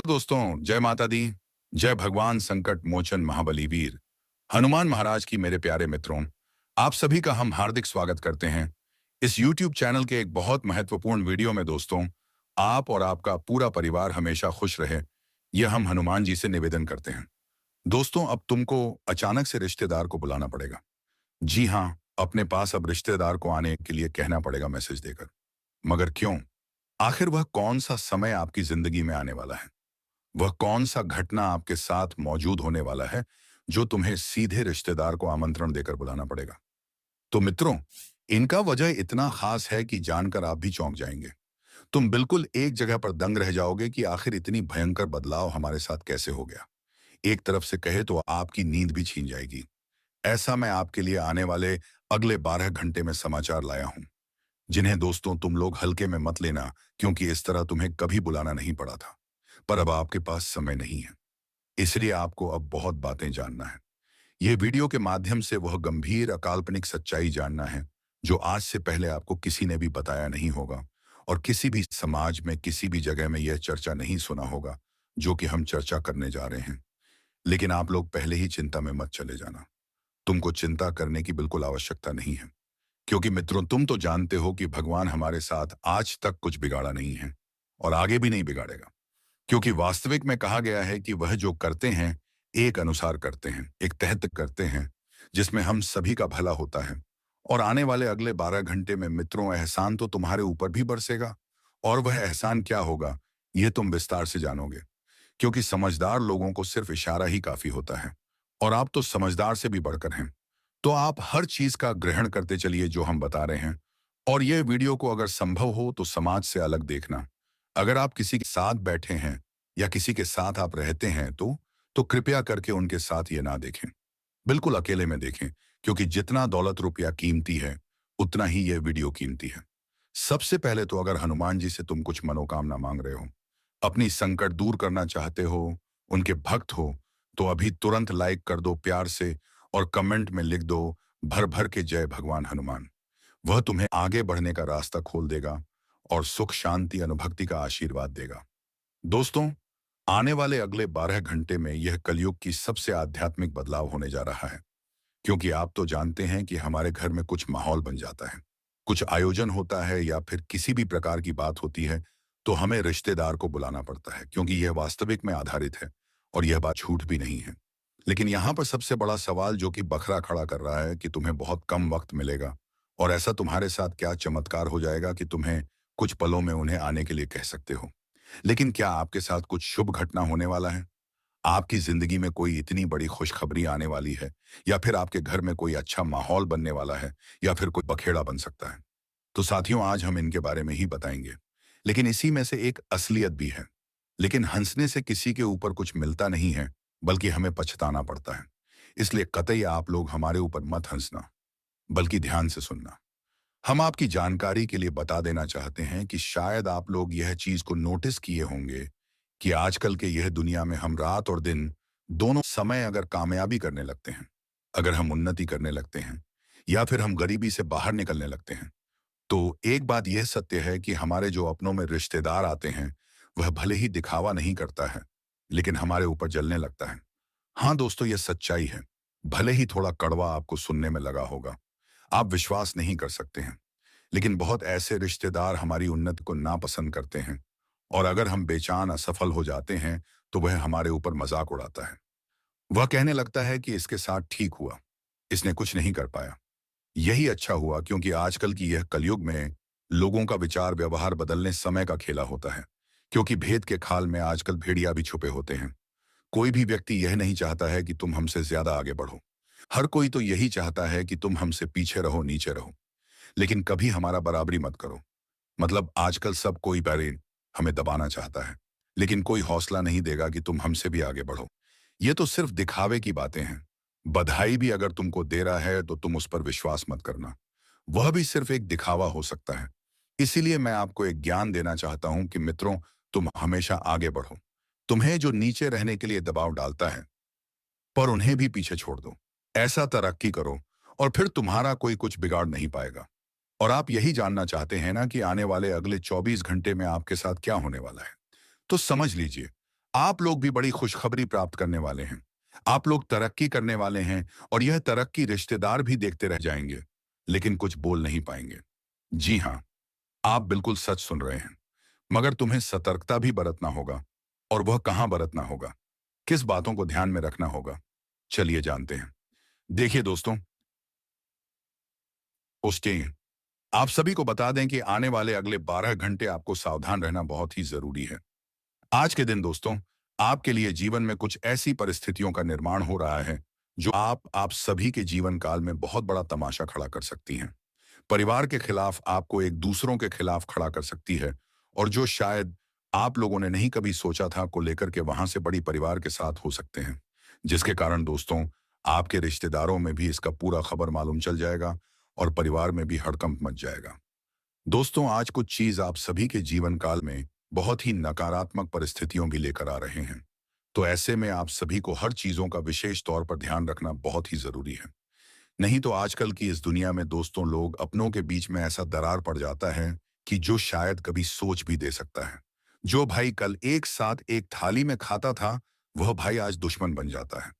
दोस्तों, जय माता दी। जय भगवान संकट मोचन महाबली वीर हनुमान महाराज की। मेरे प्यारे मित्रों, आप सभी का हम हार्दिक स्वागत करते हैं इस YouTube चैनल के एक बहुत महत्वपूर्ण वीडियो में। दोस्तों, आप और आपका पूरा परिवार हमेशा खुश रहे, यह हम हनुमान जी से निवेदन करते हैं। दोस्तों, अब तुमको अचानक से रिश्तेदार को बुलाना पड़ेगा। जी हाँ, अपने पास अब रिश्तेदार को आने के लिए कहना पड़ेगा मैसेज देकर। मगर क्यों? आखिर वह कौन सा समय आपकी जिंदगी में आने वाला है? वह कौन सा घटना आपके साथ मौजूद होने वाला है जो तुम्हें सीधे रिश्तेदार को आमंत्रण देकर बुलाना पड़ेगा? तो मित्रों, इनका वजह इतना खास है कि जानकर आप भी चौंक जाएंगे। तुम बिल्कुल एक जगह पर दंग रह जाओगे कि आखिर इतनी भयंकर बदलाव हमारे साथ कैसे हो गया। एक तरफ से कहे तो आपकी नींद भी छीन जाएगी। ऐसा मैं आपके लिए आने वाले अगले 12 घंटे में समाचार लाया हूं, जिन्हें दोस्तों तुम लोग हल्के में मत लेना, क्योंकि इस तरह तुम्हें कभी बुलाना नहीं पड़ा था। पर अब आपके पास समय नहीं है, इसलिए आपको अब बहुत बातें जानना है। यह वीडियो के माध्यम से वह गंभीर अकाल्पनिक सच्चाई जानना है जो आज से पहले आपको किसी ने भी बताया नहीं होगा, और किसी भी समाज में किसी भी जगह में यह चर्चा नहीं सुना होगा जो कि हम चर्चा करने जा रहे हैं। लेकिन आप लोग पहले ही चिंता में मत चले जाना। तुमको चिंता करने की बिल्कुल आवश्यकता नहीं है, क्योंकि मित्रों तुम तो जानते हो कि भगवान हमारे साथ आज तक कुछ बिगाड़ा नहीं है और आगे भी नहीं बिगाड़ेगा। क्योंकि वास्तविक में कहा गया है कि वह जो करते हैं एक अनुसार करते हैं, एक तहत करते हैं जिसमें हम सभी का भला होता है। और आने वाले अगले 12 घंटे में मित्रों एहसान तो तुम्हारे ऊपर भी बरसेगा। और वह एहसान क्या होगा, यह तुम विस्तार से जानोगे, क्योंकि समझदार लोगों को सिर्फ इशारा ही काफी होता है, और आप तो समझदार से भी बढ़कर हैं। तो आप हर चीज का ग्रहण करते चलिए जो हम बता रहे हैं। और यह वीडियो को अगर संभव हो तो समाज से अलग देखना। अगर आप किसी के साथ बैठे हैं या किसी के साथ आप रहते हैं तो कृपया करके उनके साथ ये ना देखें। बिल्कुल अकेले में देखें, क्योंकि जितना दौलत रुपया कीमती है उतना ही यह वीडियो कीमती है। सबसे पहले तो अगर हनुमान जी से तुम कुछ मनोकामना मांग रहे हो, अपनी संकट दूर करना चाहते हो, उनके भक्त हो, तो अभी तुरंत लाइक कर दो प्यार से, और कमेंट में लिख दो भर भर के जय भगवान हनुमान। वह तुम्हें आगे बढ़ने का रास्ता खोल देगा और सुख शांति अनुभक्ति का आशीर्वाद देगा। दोस्तों, आने वाले अगले 12 घंटे में यह कलयुग की सबसे आध्यात्मिक बदलाव होने जा रहा है। क्योंकि आप तो जानते हैं कि हमारे घर में कुछ माहौल बन जाता है, कुछ आयोजन होता है या फिर किसी भी प्रकार की बात होती है, तो हमें रिश्तेदार को बुलाना पड़ता है, क्योंकि यह वास्तविक में आधारित है और यह बात झूठ भी नहीं है। लेकिन यहाँ पर सबसे बड़ा सवाल जो कि बखरा खड़ा कर रहा है कि तुम्हें बहुत कम वक्त मिलेगा, और ऐसा तुम्हारे साथ क्या चमत्कार हो जाएगा कि तुम्हें कुछ पलों में उन्हें आने के लिए कह सकते हो। लेकिन क्या आपके साथ कुछ शुभ घटना होने वाला है? आपकी जिंदगी में कोई इतनी बड़ी खुशखबरी आने वाली है, या फिर आपके घर में कोई अच्छा माहौल बनने वाला है, या फिर कोई बखेड़ा बन सकता है? तो साथियों, आज हम इनके बारे में ही बताएंगे। लेकिन इसी में से एक असलियत भी है। लेकिन हंसने से किसी के ऊपर कुछ मिलता नहीं है, बल्कि हमें पछताना पड़ता है। इसलिए कतई आप लोग हमारे ऊपर मत हंसना, बल्कि ध्यान से सुनना। हम आपकी जानकारी के लिए बता देना चाहते हैं कि शायद आप लोग यह चीज को नोटिस किए होंगे कि आजकल के यह दुनिया में हम रात और दिन दोनों समय अगर कामयाबी करने लगते हैं, अगर हम उन्नति करने लगते हैं, या फिर हम गरीबी से बाहर निकलने लगते हैं, तो एक बात यह सत्य है कि हमारे जो अपनों में रिश्तेदार आते हैं, वह भले ही दिखावा नहीं करता है, लेकिन हमारे ऊपर जलने लगता है। हाँ दोस्तों, यह सच्चाई है। भले ही थोड़ा कड़वा आपको सुनने में लगा होगा, आप विश्वास नहीं कर सकते हैं, लेकिन बहुत ऐसे रिश्तेदार हमारी उन्नति को नापसंद करते हैं, और अगर हम बेचान असफल हो जाते हैं तो वह हमारे ऊपर मजाक उड़ाता है। वह कहने लगता है कि इसके साथ ठीक हुआ, इसने कुछ नहीं कर पाया। यही अच्छा हुआ, क्योंकि आजकल की यह कलयुग में लोगों का विचार व्यवहार बदलने समय का खेला होता है। क्योंकि भेद के खाल में आजकल भेड़िया भी छुपे होते हैं। कोई भी व्यक्ति यह नहीं चाहता है कि तुम हमसे ज्यादा आगे बढ़ो। हर कोई तो यही चाहता है कि तुम हमसे पीछे रहो, नीचे रहो, लेकिन कभी हमारा बराबरी मत करो। मतलब आजकल सब कोई बारे हमें दबाना चाहता है, लेकिन कोई हौसला नहीं देगा कि तुम हमसे भी आगे बढ़ो। ये तो सिर्फ दिखावे की बातें हैं। बधाई भी अगर तुमको दे रहा है तो तुम उस पर विश्वास मत करना, वह भी सिर्फ एक दिखावा हो सकता है। इसीलिए मैं आपको एक ज्ञान देना चाहता हूं कि मित्रों, तुम हमेशा आगे बढ़ो। तुम्हें जो नीचे रहने के लिए दबाव डालता है, पर उन्हें भी पीछे छोड़ दो। ऐसा तरक्की करो और फिर तुम्हारा कोई कुछ बिगाड़ नहीं पाएगा। और आप यही जानना चाहते हैं ना कि आने वाले अगले 24 घंटे में आपके साथ क्या होने वाला है? तो समझ लीजिए, आप लोग भी बड़ी खुशखबरी प्राप्त करने वाले हैं। आप लोग तरक्की करने वाले हैं और यह तरक्की रिश्तेदार भी देखते रह जाएंगे, लेकिन कुछ बोल नहीं पाएंगे। जी हाँ, आप बिल्कुल सच सुन रहे हैं। मगर तुम्हें सतर्कता भी बरतना होगा। और वह कहाँ बरतना होगा? किस बातों को ध्यान में रखना होगा? चलिए जानते हैं। देखिए दोस्तों, उसके आप सभी को बता दें कि आने वाले अगले 12 घंटे आपको सावधान रहना बहुत ही जरूरी है। आज के दिन दोस्तों, आपके लिए जीवन में कुछ ऐसी परिस्थितियों का निर्माण हो रहा है जो आप सभी के जीवन काल में बहुत बड़ा तमाशा खड़ा कर सकती हैं। परिवार के खिलाफ आपको एक दूसरों के खिलाफ खड़ा कर सकती है, और जो शायद आप लोगों ने नहीं कभी सोचा था को लेकर के वहां से बड़ी परिवार के साथ हो सकते हैं, जिसके कारण दोस्तों आपके रिश्तेदारों में भी इसका पूरा खबर मालूम चल जाएगा और परिवार में भी हड़कंप मच जाएगा। दोस्तों, आज कुछ चीज आप सभी के जीवन काल में बहुत ही नकारात्मक परिस्थितियों भी लेकर आ रहे हैं। तो ऐसे में आप सभी को हर चीजों का विशेष तौर पर ध्यान रखना बहुत ही जरूरी है। नहीं तो आजकल की इस दुनिया में दोस्तों लोग अपनों के बीच में ऐसा दरार पड़ जाता है कि जो शायद कभी सोच भी दे सकता है। जो भाई कल एक साथ एक थाली में खाता था, वह भाई आज दुश्मन बन जाता है।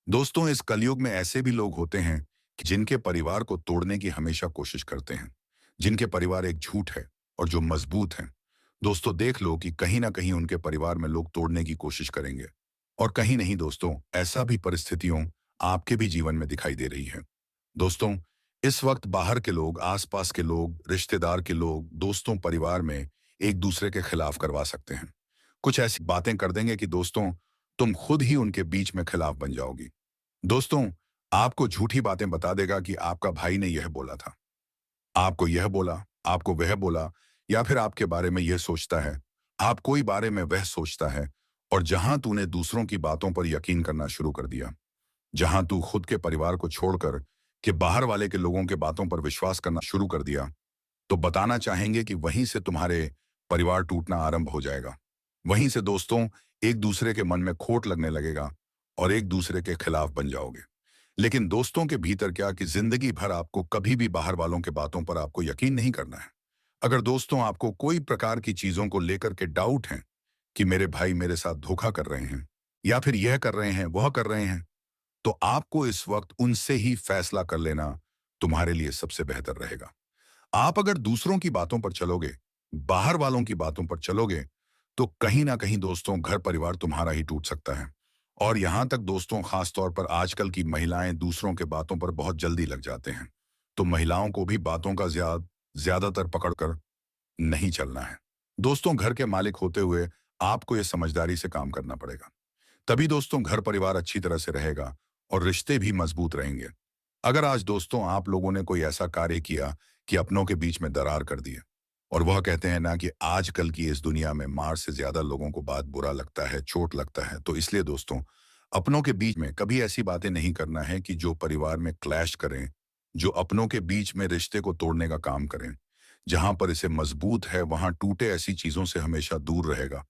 दोस्तों, इस कलयुग में ऐसे भी लोग होते हैं कि जिनके परिवार को तोड़ने की हमेशा कोशिश करते हैं, जिनके परिवार एक झूठ है और जो मजबूत हैं। दोस्तों, देख लो कि कहीं ना कहीं उनके परिवार में लोग तोड़ने की कोशिश करेंगे। और कहीं नहीं दोस्तों, ऐसा भी परिस्थितियों आपके भी जीवन में दिखाई दे रही है। दोस्तों, इस वक्त बाहर के लोग, आसपास के लोग, रिश्तेदार के लोग, दोस्तों, परिवार में एक दूसरे के खिलाफ करवा सकते हैं। कुछ ऐसी बातें कर देंगे कि दोस्तों तुम खुद ही उनके बीच में खिलाफ बन जाओगी। दोस्तों, आपको झूठी बातें बता देगा कि आपका भाई ने यह बोला था, आपको यह बोला, आपको वह बोला, या फिर आपके बारे में यह सोचता है, आप कोई बारे में वह सोचता है। और जहां तूने दूसरों की बातों पर यकीन करना शुरू कर दिया, जहां तू खुद के परिवार को छोड़कर के बाहर वाले के लोगों के बातों पर विश्वास करना शुरू कर दिया, तो बताना चाहेंगे कि वहीं से तुम्हारे परिवार टूटना आरंभ हो जाएगा। वहीं से दोस्तों एक दूसरे के मन में खोट लगने लगेगा और एक दूसरे के खिलाफ बन जाओगे। लेकिन दोस्तों के भीतर क्या कि जिंदगी भर आपको कभी भी बाहर वालों के बातों पर आपको यकीन नहीं करना है। अगर दोस्तों आपको कोई प्रकार की चीजों को लेकर के डाउट है कि मेरे भाई मेरे साथ धोखा कर रहे हैं, या फिर यह कर रहे हैं, वह कर रहे हैं, तो आपको इस वक्त उनसे ही फैसला कर लेना तुम्हारे लिए सबसे बेहतर रहेगा। आप अगर दूसरों की बातों पर चलोगे, बाहर वालों की बातों पर चलोगे, तो कहीं ना कहीं दोस्तों घर परिवार तुम्हारा ही टूट सकता है। और यहां तक दोस्तों, खास तौर पर आजकल की महिलाएं दूसरों के बातों पर बहुत जल्दी लग जाते हैं। तो महिलाओं को भी बातों का ज्यादातर पकड़कर नहीं चलना है। दोस्तों, घर के मालिक होते हुए आपको यह समझदारी से काम करना पड़ेगा। तभी दोस्तों घर परिवार अच्छी तरह से रहेगा और रिश्ते भी मजबूत रहेंगे। अगर आज दोस्तों आप लोगों ने कोई ऐसा कार्य किया कि अपनों के बीच में दरार कर दी है, और वह कहते हैं ना कि आजकल की इस दुनिया में मार से ज्यादा लोगों को बात बुरा लगता है, चोट लगता है, तो इसलिए दोस्तों अपनों के बीच में कभी ऐसी बातें नहीं करना है कि जो परिवार में क्लैश करें, जो अपनों के बीच में रिश्ते को तोड़ने का काम करें। जहां पर इसे मजबूत है वहां टूटे ऐसी चीजों से हमेशा दूर रहेगा।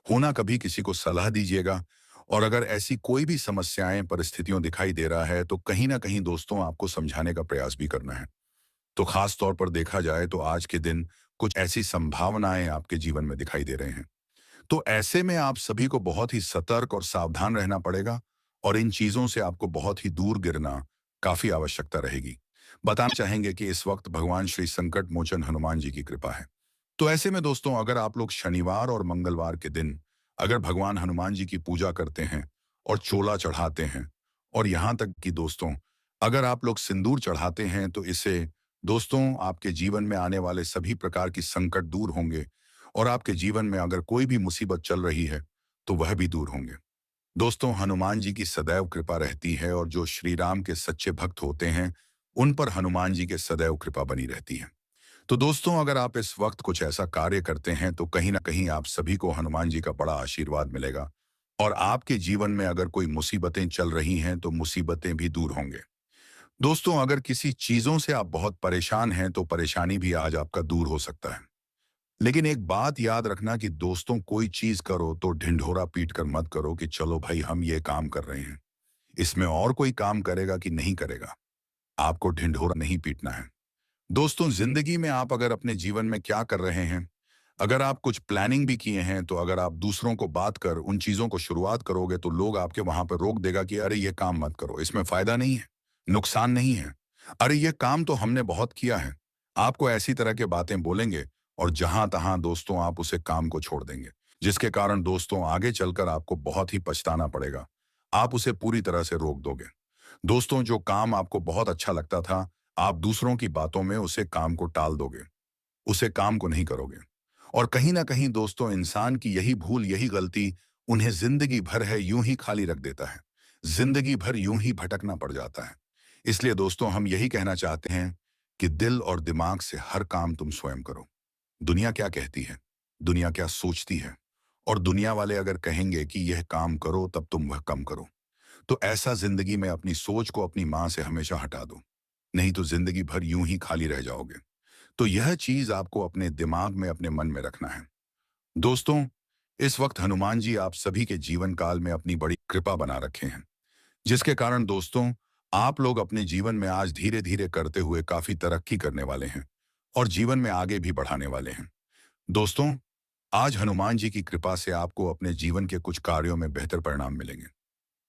होना कभी किसी को सलाह दीजिएगा। और अगर ऐसी कोई भी समस्याएं, परिस्थितियों दिखाई दे रहा है, तो कहीं ना कहीं दोस्तों आपको समझाने का प्रयास भी करना है। तो खास तौर पर देखा जाए तो आज के दिन कुछ ऐसी संभावनाएं आपके जीवन में दिखाई दे रहे हैं। तो ऐसे में आप सभी को बहुत ही सतर्क और सावधान रहना पड़ेगा, और इन चीजों से आपको बहुत ही दूर गिरना काफी आवश्यकता रहेगी। बताना चाहेंगे कि इस वक्त भगवान श्री संकट मोचन हनुमान जी की कृपा है। तो ऐसे में दोस्तों अगर आप लोग शनिवार और मंगलवार के दिन अगर भगवान हनुमान जी की पूजा करते हैं और चोला चढ़ाते हैं, और यहां तक कि दोस्तों अगर आप लोग सिंदूर चढ़ाते हैं, तो इससे दोस्तों आपके जीवन में आने वाले सभी प्रकार की संकट दूर होंगे, और आपके जीवन में अगर कोई भी मुसीबत चल रही है तो वह भी दूर होंगे। दोस्तों, हनुमान जी की सदैव कृपा रहती है, और जो श्री राम के सच्चे भक्त होते हैं उन पर हनुमान जी के सदैव कृपा बनी रहती है। तो दोस्तों अगर आप इस वक्त कुछ ऐसा कार्य करते हैं तो कहीं ना कहीं आप सभी को हनुमान जी का बड़ा आशीर्वाद मिलेगा, और आपके जीवन में अगर कोई मुसीबतें चल रही हैं तो मुसीबतें भी दूर होंगे। दोस्तों, अगर किसी चीजों से आप बहुत परेशान हैं तो परेशानी भी आज आपका दूर हो सकता है। लेकिन एक बात याद रखना कि दोस्तों कोई चीज करो तो ढिंढोरा पीट कर मत करो कि चलो भाई हम ये काम कर रहे हैं, इसमें और कोई काम करेगा कि नहीं करेगा। आपको ढिंढोरा नहीं पीटना है। दोस्तों, जिंदगी में आप अगर अपने जीवन में क्या कर रहे हैं, अगर आप कुछ प्लानिंग भी किए हैं, तो अगर आप दूसरों को बात कर उन चीज़ों को शुरुआत करोगे, तो लोग आपके वहाँ पर रोक देगा कि अरे ये काम मत करो, इसमें फ़ायदा नहीं है, नुकसान नहीं है। अरे ये काम तो हमने बहुत किया है। आपको ऐसी तरह के बातें बोलेंगे और जहाँ-तहाँ दोस्तों आप उसे काम को छोड़ देंगे, जिसके कारण दोस्तों आगे चलकर आपको बहुत ही पछताना पड़ेगा। आप उसे पूरी तरह से रोक दोगे। दोस्तों जो काम आपको बहुत अच्छा लगता था, आप दूसरों की बातों में उसे काम को टाल दोगे, उसे काम को नहीं करोगे। और कहीं ना कहीं दोस्तों इंसान की यही भूल, यही गलती उन्हें जिंदगी भर है यूं ही खाली रख देता है। जिंदगी भर यूं ही भटकना पड़ जाता है। इसलिए दोस्तों हम यही कहना चाहते हैं कि दिल और दिमाग से हर काम तुम स्वयं करो। दुनिया क्या कहती है, दुनिया क्या सोचती है, और दुनिया वाले अगर कहेंगे कि यह काम करो तब तुम वह कम करो, तो ऐसा जिंदगी में अपनी सोच को अपनी माँ से हमेशा हटा दो। नहीं तो जिंदगी भर यूं ही खाली रह जाओगे। तो यह चीज आपको अपने दिमाग में, अपने मन में रखना है। दोस्तों इस वक्त हनुमान जी आप सभी के जीवन काल में अपनी बड़ी कृपा बना रखे हैं, जिसके कारण दोस्तों आप लोग अपने जीवन में आज धीरे धीरे करते हुए काफी तरक्की करने वाले हैं और जीवन में आगे भी बढ़ाने वाले हैं। दोस्तों आज हनुमान जी की कृपा से आपको अपने जीवन के कुछ कार्यों में बेहतर परिणाम मिलेंगे,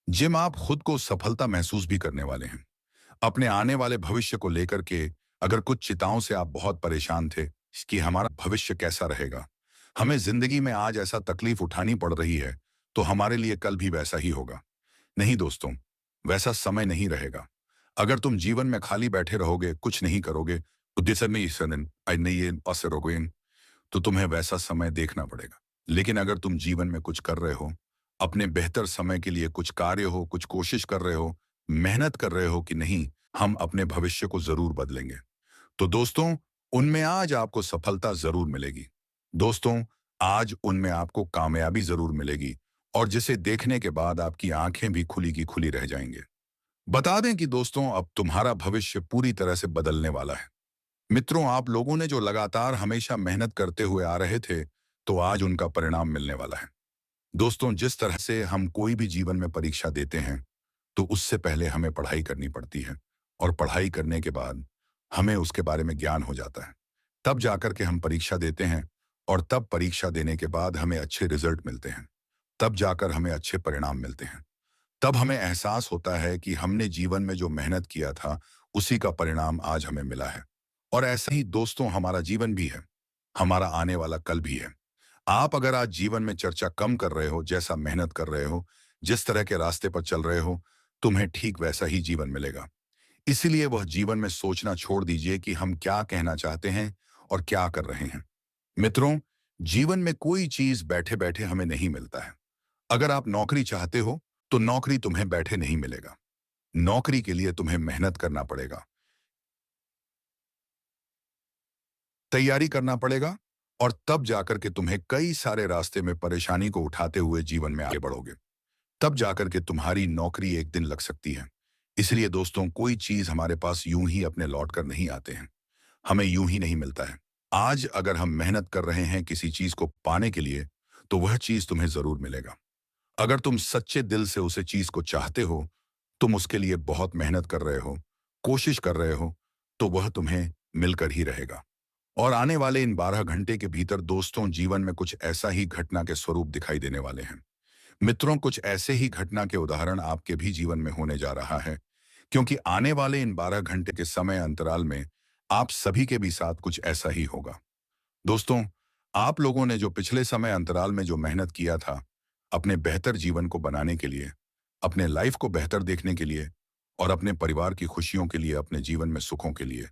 जिम आप खुद को सफलता महसूस भी करने वाले हैं। अपने आने वाले भविष्य को लेकर के अगर कुछ चिंताओं से आप बहुत परेशान थे कि हमारा भविष्य कैसा रहेगा, हमें जिंदगी में आज ऐसा तकलीफ उठानी पड़ रही है, तो हमारे लिए कल भी वैसा ही होगा। नहीं दोस्तों, वैसा समय नहीं रहेगा। अगर तुम जीवन में खाली बैठे रहोगे, कुछ नहीं करोगे, तो तुम्हें वैसा समय देखना पड़ेगा। लेकिन अगर तुम जीवन में कुछ कर रहे हो, अपने बेहतर समय के लिए कुछ कार्य हो, कुछ कोशिश कर रहे हो, मेहनत कर रहे हो कि नहीं, हम अपने भविष्य को जरूर बदलेंगे, तो दोस्तों उनमें आज आपको सफलता जरूर मिलेगी। दोस्तों आज उनमें आपको कामयाबी जरूर मिलेगी, और जिसे देखने के बाद आपकी आंखें भी खुली की खुली रह जाएंगे। बता दें कि दोस्तों अब तुम्हारा भविष्य पूरी तरह से बदलने वाला है। मित्रों आप लोगों ने जो लगातार हमेशा मेहनत करते हुए आ रहे थे, तो आज उनका परिणाम मिलने वाला है। दोस्तों जिस तरह से हम कोई भी जीवन में परीक्षा देते हैं, तो उससे पहले हमें पढ़ाई करनी पड़ती है, और पढ़ाई करने के बाद हमें उसके बारे में ज्ञान हो जाता है। तब जाकर के हम परीक्षा देते हैं, और तब परीक्षा देने के बाद हमें अच्छे रिजल्ट मिलते हैं। तब जाकर हमें अच्छे परिणाम मिलते हैं। तब हमें एहसास होता है कि हमने जीवन में जो मेहनत किया था, उसी का परिणाम आज हमें मिला है। और ऐसा ही दोस्तों हमारा जीवन भी है, हमारा आने वाला कल भी है। आप अगर आज जीवन में चर्चा कम कर रहे हो, जैसा मेहनत कर रहे हो, जिस तरह के रास्ते पर चल रहे हो, तुम्हें ठीक वैसा ही जीवन मिलेगा। इसीलिए वह जीवन में सोचना छोड़ दीजिए कि हम क्या कहना चाहते हैं और क्या कर रहे हैं। मित्रों जीवन में कोई चीज बैठे बैठे हमें नहीं मिलता है। अगर आप नौकरी चाहते हो, तो नौकरी तुम्हें बैठे नहीं मिलेगा। नौकरी के लिए तुम्हें मेहनत करना पड़ेगा, तैयारी करना पड़ेगा, और तब जाकर के तुम्हें कई सारे रास्ते में परेशानी को उठाते हुए जीवन में आगे बढ़ोगे। तब जाकर के तुम्हारी नौकरी एक दिन लग सकती है। इसलिए दोस्तों कोई चीज हमारे पास यूं ही अपने लौट कर नहीं आते हैं, हमें यूं ही नहीं मिलता है। आज अगर हम मेहनत कर रहे हैं किसी चीज को पाने के लिए, तो वह चीज तुम्हें जरूर मिलेगा। अगर तुम सच्चे दिल से उसे चीज को चाहते हो, तुम उसके लिए बहुत मेहनत कर रहे हो, कोशिश कर रहे हो, तो वह तुम्हें मिलकर ही रहेगा। और आने वाले इन 12 घंटे के भीतर दोस्तों जीवन में कुछ ऐसा ही घटना के स्वरूप दिखाई देने वाले हैं। मित्रों कुछ ऐसे ही घटना के उदाहरण आपके भी जीवन में होने जा रहा है, क्योंकि आने वाले इन 12 घंटे के समय अंतराल में आप सभी के भी साथ कुछ ऐसा ही होगा। दोस्तों आप लोगों ने जो पिछले समय अंतराल में जो मेहनत किया था, अपने बेहतर जीवन को बनाने के लिए, अपने लाइफ को बेहतर देखने के लिए, और अपने परिवार की खुशियों के लिए, अपने जीवन में सुखों के लिए,